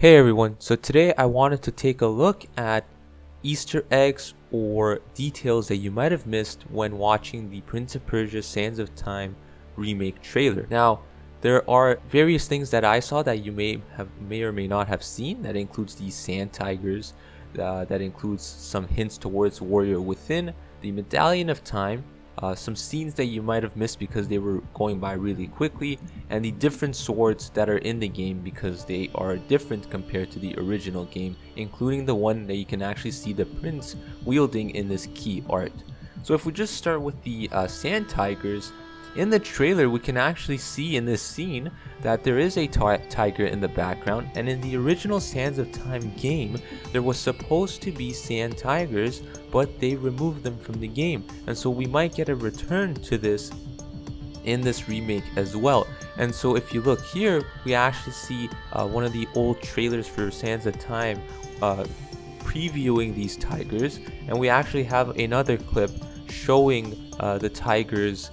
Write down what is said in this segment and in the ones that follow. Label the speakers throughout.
Speaker 1: Hey everyone, so today I wanted to take a look at Easter eggs or details that you might have missed when watching the Prince of Persia Sands of Time remake trailer. Now, there are various things that I saw that you may or may not have seen. That includes the sand tigers, that includes some hints towards Warrior Within, the Medallion of Time, some scenes that you might have missed because they were going by really quickly, and the different swords that are in the game because they are different compared to the original game, including the one that you can actually see the prince wielding in this key art. So if we just start with the sand tigers, in the trailer we can actually see in this scene that there is a tiger in the background, and in the original Sands of Time game there was supposed to be sand tigers, but they removed them from the game, and so we might get a return to this in this remake as well. And so if you look here, we actually see one of the old trailers for Sands of Time previewing these tigers, and we actually have another clip showing the tigers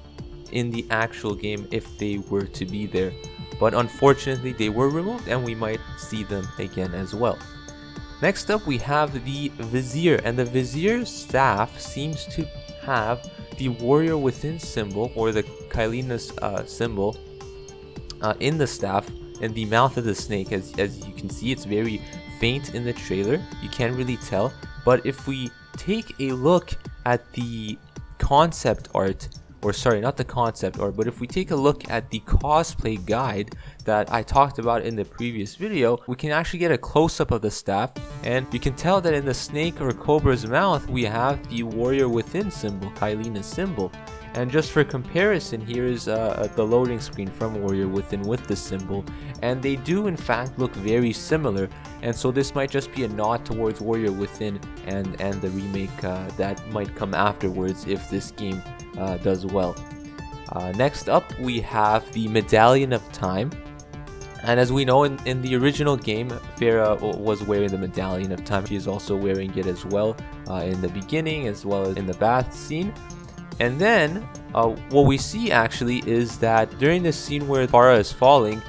Speaker 1: in the actual game if they were to be there, but unfortunately they were removed and we might see them again as well. Next up we have the Vizier, and the Vizier's staff seems to have the Warrior Within symbol, or the Kailinus symbol in the staff and the mouth of the snake. As you can see, it's very faint in the trailer, you can't really tell, but if we take a look at the concept art, or sorry, not the concept art, but if we take a look at the cosplay guide that I talked about in the previous video, we can actually get a close-up of the staff, and you can tell that in the snake or cobra's mouth we have the Warrior Within symbol, Kailinus symbol. And just for comparison, here is the loading screen from Warrior Within with the symbol, and they do in fact look very similar, and so this might just be a nod towards Warrior Within and the remake that might come afterwards if this game does well. Next up we have the Medallion of Time, and as we know, in the original game Farah was wearing the Medallion of Time. She is also wearing it as well in the beginning, as well as in the bath scene. And then what we see actually is that during the scene where Farah is falling,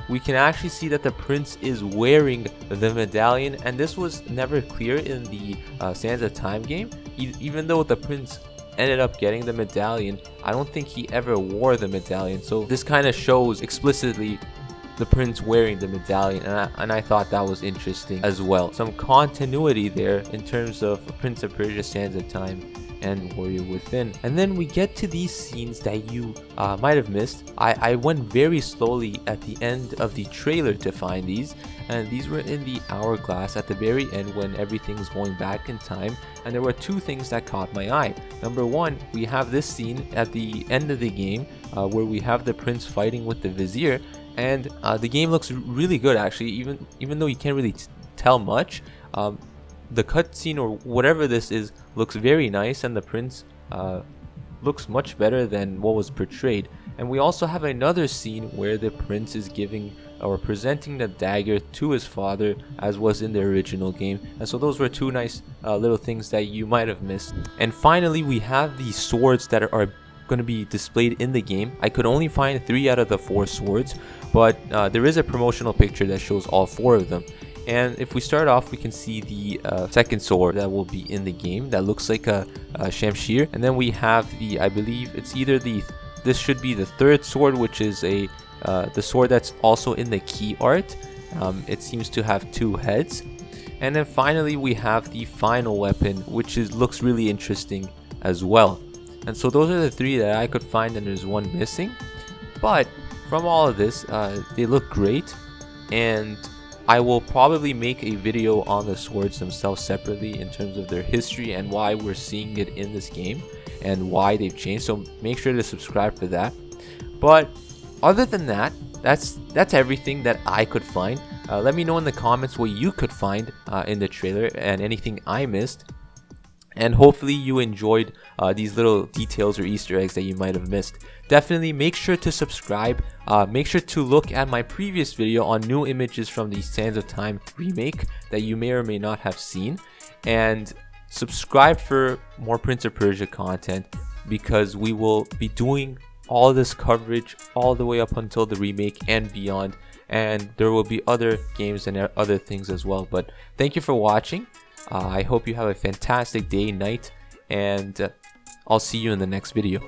Speaker 1: we can actually see that the prince is wearing the medallion, and this was never clear in the Sands of Time game. Even though the prince ended up getting the medallion, I don't think he ever wore the medallion, so this kind of shows explicitly the prince wearing the medallion, and I thought that was interesting as well. Some continuity there in terms of Prince of Persia Sands of Time and Warrior Within. And then we get to these scenes that you might have missed. I went very slowly at the end of the trailer to find these, and these were in the hourglass at the very end when everything's going back in time, and there were two things that caught my eye. Number one, we have this scene at the end of the game where we have the prince fighting with the Vizier, and the game looks really good actually, even though you can't really tell much. The cutscene or whatever this is looks very nice, and the prince looks much better than what was portrayed. And we also have another scene where the prince is giving or presenting the dagger to his father, as was in the original game. And so those were two nice little things that you might have missed. And finally we have the swords that are going to be displayed in the game. I could only find 3 out of the 4 swords, but there is a promotional picture that shows all 4 of them. And if we start off, we can see the second sword that will be in the game that looks like a Shamshir. And then we have the, I believe it's either this should be the third sword, which is the sword that's also in the key art. It seems to have 2 heads. And then finally we have the final weapon, which looks really interesting as well. And so those are the 3 that I could find, and there's 1 missing. But from all of this, they look great, and I will probably make a video on the swords themselves separately in terms of their history and why we're seeing it in this game and why they've changed, so make sure to subscribe for that. But other than that, that's everything that I could find. Let me know in the comments what you could find in the trailer and anything I missed. And hopefully you enjoyed these little details or Easter eggs that you might have missed. Definitely make sure to subscribe. Make sure to look at my previous video on new images from the Sands of Time remake that you may or may not have seen. And subscribe for more Prince of Persia content, because we will be doing all this coverage all the way up until the remake and beyond. and there will be other games and other things as well. But thank you for watching. I hope you have a fantastic day, night, and I'll see you in the next video.